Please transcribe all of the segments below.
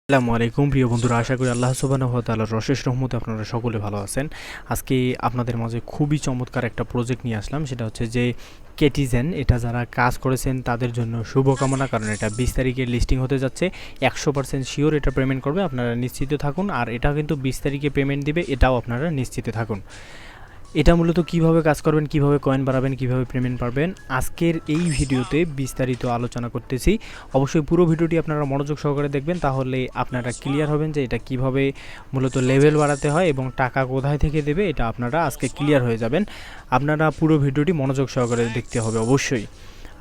আসসালামু আলাইকুম প্রিয় বন্ধুরা, আশা করি আল্লাহ সুবহানাহু ওয়া তাআলার অশেষ রহমতে আপনারা সকলে ভালো আছেন। আজকে আপনাদের মাঝে খুবই চমৎকার একটা প্রজেক্ট নিয়ে আসলাম, সেটা হচ্ছে যে কেটিজেন। এটা যারা কাজ করেছেন তাদের জন্য শুভকামনা, কারণ এটা 20 তারিখে লিস্টিং হতে যাচ্ছে। 100% শিওর এটা পেমেন্ট করবে, আপনারা নিশ্চিত থাকুন। আর এটা কিন্তু 20 তারিখে পেমেন্ট দিবে, এটাও আপনারা নিশ্চিত থাকুন। এটা মূলত কিভাবে কাজ করবেন, কিভাবে কয়েন বাড়াবেন, কিভাবে পেমেন্ট পাবেন, আজকের এই ভিডিওতে বিস্তারিত আলোচনা করতেছি। অবশ্যই পুরো ভিডিওটি আপনারা মনোযোগ সহকারে দেখবেন, তাহলে আপনারা ক্লিয়ার হবেন যে এটা কিভাবে মূলত লেভেল বাড়াতে হয় এবং টাকা কোথায় থেকে দেবে, এটা আপনারা আজকে ক্লিয়ার হয়ে যাবেন। আপনারা পুরো ভিডিওটি মনোযোগ সহকারে দেখতে হবে অবশ্যই।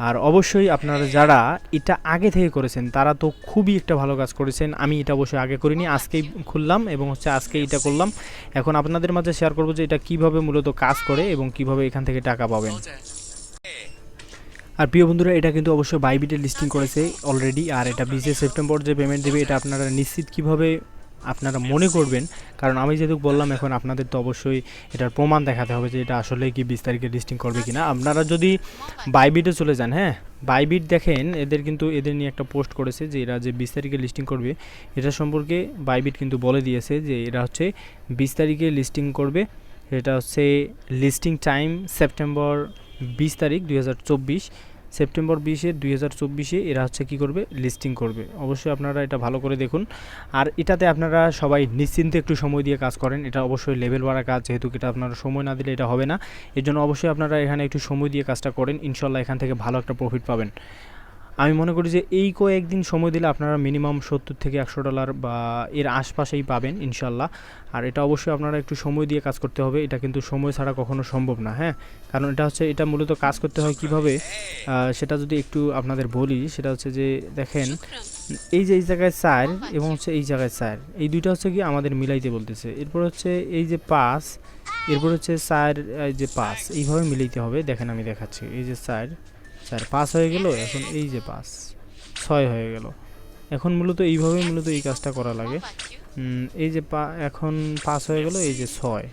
আর অবশ্যই আপনারা যারা এটা আগে থেকে করেছেন তারা তো খুবই একটা ভালো কাজ করেছেন। আমি এটা অবশ্যই আগে করিনি, আজকেই খুললাম এবং আজকেই এটা করলাম। এখন আপনাদের মাঝে শেয়ার করব যে এটা কিভাবে মূলত কাজ করে এবং কিভাবে এখান থেকে টাকা পাবেন। আর প্রিয় বন্ধুরা, এটা কিন্তু অবশ্যই বাইবিটে লিস্টিং করেছে অলরেডি। আর এটা 20 সেপ্টেম্বর যে পেমেন্ট দেবে, এটা আপনারা নিশ্চিত কিভাবে আপনারা মনে করবেন, কারণ আমি যেহেতু বললাম, এখন আপনাদের তো অবশ্যই এটার প্রমাণ দেখাতে হবে যে এটা আসলে কি 20 তারিখে লিস্টিং করবে কিনা। আপনারা যদি বাইবিটে চলে যান, হ্যাঁ, বাইবিট দেখেন, এদের নিয়ে একটা পোস্ট করেছে যে এরা যে 20 তারিখে লিস্টিং করবে, এটা সম্পর্কে বাইবিট কিন্তু বলে দিয়েছে যে এরা হচ্ছে 20 তারিখে লিস্টিং করবে। এটা হচ্ছে লিস্টিং টাইম সেপ্টেম্বর 20 তারিখ 2024, সেপ্টেম্বর 20-এ 2024-এ এরা হচ্ছে কী করবে, লিস্টিং করবে। অবশ্যই আপনারা এটা ভালো করে দেখুন। আর এটাতে আপনারা সবাই নিশ্চিন্তে একটু সময় দিয়ে কাজ করেন। এটা অবশ্যই লেভেল বাড়া কাজ, যেহেতু এটা আপনারা সময় না দিলে এটা হবে না। এর জন্য অবশ্যই আপনারা এখানে একটু সময় দিয়ে কাজটা করেন, ইনশাল্লাহ এখান থেকে ভালো একটা প্রফিট পাবেন। আমি মনে করি যে এই কয়েকদিন সময় দিলে আপনারা মিনিমাম $70 থেকে $100 বা এর আশপাশেই পাবেন ইনশাল্লাহ। আর এটা অবশ্যই আপনারা একটু সময় দিয়ে কাজ করতে হবে, এটা কিন্তু সময় ছাড়া কখনো সম্ভব না, হ্যাঁ। কারণ এটা মূলত কাজ করতে হয় কিভাবে, সেটা যদি একটু আপনাদের বলি, সেটা হচ্ছে যে দেখেন, এই যে এই জায়গায় 4 এবং এই জায়গায় 4, এই দুইটা হচ্ছে কি আমাদের মিলাইতে বলতেছে। এরপর হচ্ছে এই যে 5, এরপর হচ্ছে 4, এই যে 5, এইভাবে মিলাইতে হবে। দেখেন আমি দেখাচ্ছি, এই যে 4 5 হয়ে গেল, এখন এই যে 5 6 হয়ে গেল। এখন মূলত এইভাবেই মূলত এই কাজটা করা লাগে। এই যে এখন 5 হয়ে গেল, এই যে 6,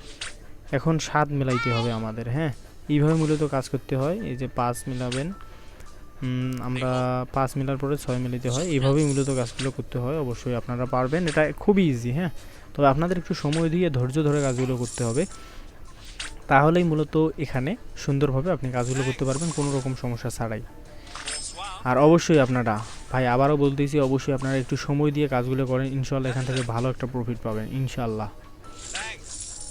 এখন 7 মিলাইতে হবে আমাদের, হ্যাঁ। এইভাবে মূলত কাজ করতে হয়। এই যে 5 মিলাবেন, আমরা 5 মিলার পরে 6 মিলাইতে হয়। এইভাবেই মূলত কাজগুলো করতে হয়। অবশ্যই আপনারা পারবেন, এটা খুবই ইজি, হ্যাঁ। তবে আপনাদের একটু সময় দিয়ে ধৈর্য ধরে কাজগুলো করতে হবে, তাহলেই মূলত এখানে সুন্দরভাবে আপনি কাজগুলো করতে পারবেন কোনো রকম সমস্যা ছাড়াই। আর অবশ্যই আপনারা, ভাই আবারও বলতেছি, অবশ্যই আপনারা একটু সময় দিয়ে কাজগুলো করেন, ইনশাল্লাহ এখান থেকে ভালো একটা প্রফিট পাবেন ইনশাল্লাহ।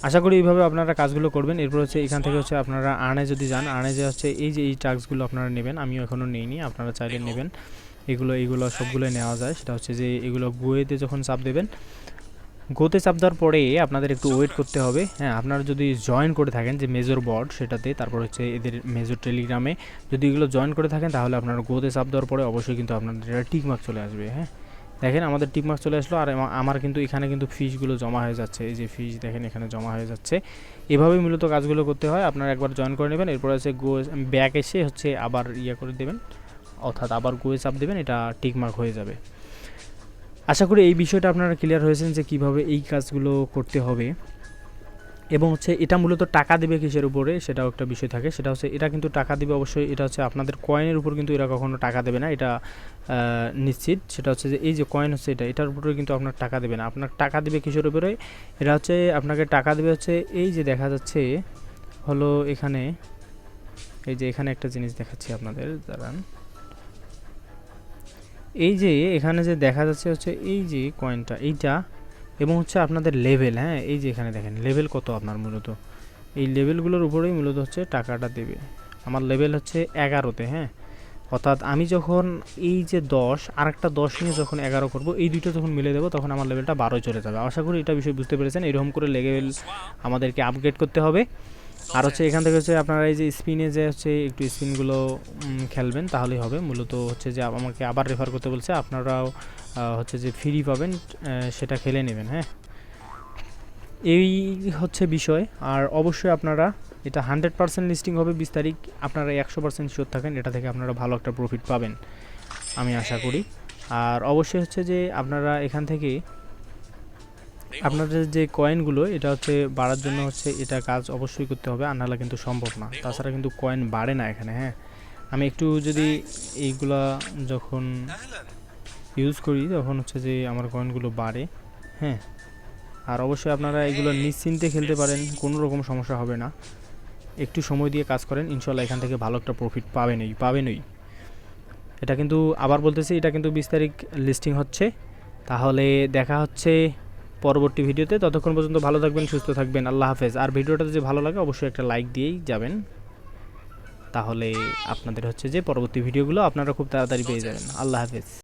আশা করি এইভাবে আপনারা কাজগুলো করবেন। এরপর হচ্ছে এখান থেকে হচ্ছে আপনারা আর্নে যদি যান, আর্নে যে হচ্ছে এই যে এই টাস্কগুলো আপনারা নেবেন, আমিও এখনও নেইনি, আপনারা চাইলে নেবেন। এইগুলো সবগুলোই নেওয়া যায়। সেটা হচ্ছে যে এগুলো গোয়েতে যখন চাপ দেবেন, গোতে চাপ দেওয়ার পরে আপনাদের একটু ওয়েট করতে হবে, হ্যাঁ। আপনারা যদি জয়েন করে থাকেন যে মেজর বর্ড, সেটাতে, তারপর হচ্ছে এদের মেজর টেলিগ্রামে যদি এগুলো জয়েন করে থাকেন, তাহলে আপনারা গোতে চাপ দেওয়ার পরে অবশ্যই কিন্তু আপনাদের এটা টিকমার্ক চলে আসবে, হ্যাঁ। দেখেন আমাদের টিকমার্ক চলে আসলো। আর আমার কিন্তু এখানে কিন্তু ফিসগুলো জমা হয়ে যাচ্ছে, এই যে ফিস দেখেন এখানে জমা হয়ে যাচ্ছে। এভাবেই মূলত কাজগুলো করতে হয়। আপনারা একবার জয়েন করে নেবেন, এরপর হচ্ছে গো ব্যাক এসে হচ্ছে আবার করে দেবেন, অর্থাৎ আবার গোয়ে চাপ দেবেন, এটা টিকমার্ক হয়ে যাবে। আশা করি এই বিষয়টা আপনারা ক্লিয়ার হয়েছেন যে কিভাবে এই কাজগুলো করতে হবে। এবং হচ্ছে এটা মূলত টাকা দেবে কিসের উপরে, সেটাও একটা বিষয় থাকে। সেটা হচ্ছে এটা কিন্তু টাকা দেবে অবশ্যই, এটা হচ্ছে আপনাদের কয়েনের উপর কিন্তু এরা কখনো টাকা দেবে না, এটা নিশ্চিত। সেটা হচ্ছে যে এই যে কয়েন হচ্ছে এটার উপরে কিন্তু আপনার টাকা দেবে না। আপনার টাকা দেবে কিসের উপরে, এটা হচ্ছে আপনাকে টাকা দেবে হচ্ছে এই যে দেখা যাচ্ছে হলো এখানে, এই যে এখানে একটা জিনিস দেখাচ্ছি আপনাদের, দাঁড়ান। এই যে এখানে যে দেখা যাচ্ছে হচ্ছে এই যে কয়েনটা, এইটা, এবং হচ্ছে আপনাদের লেভেল, হ্যাঁ। এই যে এখানে দেখেন লেভেল কত আপনার, মূলত এই লেভেলগুলোর উপরেই মূলত হচ্ছে টাকাটা দেবে। আমার লেভেল হচ্ছে 11-তে, হ্যাঁ। অর্থাৎ আমি যখন এই যে 10 আর একটা 10 নিয়ে যখন 11 করব, এই দুইটা যখন মিলে দেবো, তখন আমার লেভেলটা 12 চলে যাবে। আশা করি এটা বিষয় বুঝতে পেরেছেন। এরকম করে লেভেল আমাদেরকে আপগ্রেড করতে হবে। আর হচ্ছে এখান থেকে হচ্ছে আপনারা এই যে স্পিনে যে হচ্ছে একটু স্পিনগুলো খেলবেন, তাহলেই হবে। মূলত হচ্ছে যে আমাকে আবার রেফার করতে বলছে, আপনারাও হচ্ছে যে ফ্রি পাবেন, সেটা খেলে নেবেন, হ্যাঁ। এই হচ্ছে বিষয়। আর অবশ্যই আপনারা এটা 100% লিস্টিং হবে 20 তারিখ, আপনারা 100% শিওর থাকেন, এটা থেকে আপনারা ভালো একটা প্রফিট পাবেন আমি আশা করি। আর অবশ্যই হচ্ছে যে আপনারা এখান থেকে আপনাদের যে কয়েনগুলো, এটা হচ্ছে বাড়ার জন্য হচ্ছে এটা কাজ অবশ্যই করতে হবে, আর নাহলে কিন্তু সম্ভব না। তাছাড়া কিন্তু কয়েন বাড়ে না এখানে, হ্যাঁ। আমি একটু যদি এইগুলা যখন ইউজ করি তখন হচ্ছে যে আমার কয়েনগুলো বাড়ে। হ্যাঁ, আর অবশ্যই আপনারা এগুলো নিশ্চিন্তে খেলতে পারেন, কোনো রকম সমস্যা হবে না। একটু সময় দিয়ে কাজ করেন, ইনশাল্লাহ এখান থেকে ভালো একটা প্রফিট পাবেনই। এটা কিন্তু আবার বলতেছি, এটা কিন্তু 20 তারিখ লিস্টিং হচ্ছে। তাহলে দেখা হচ্ছে পরবর্তী ভিডিওতে। ততক্ষণ পর্যন্ত ভালো থাকবেন, সুস্থ থাকবেন। আল্লাহ হাফেজ। আর ভিডিওটা যদি ভালো লাগে অবশ্যই একটা লাইক দিয়েই যাবেন, তাহলে আপনাদের হচ্ছে যে পরবর্তী ভিডিওগুলো আপনারা খুব তাড়াতাড়ি পেয়ে যাবেন। আল্লাহ হাফেজ।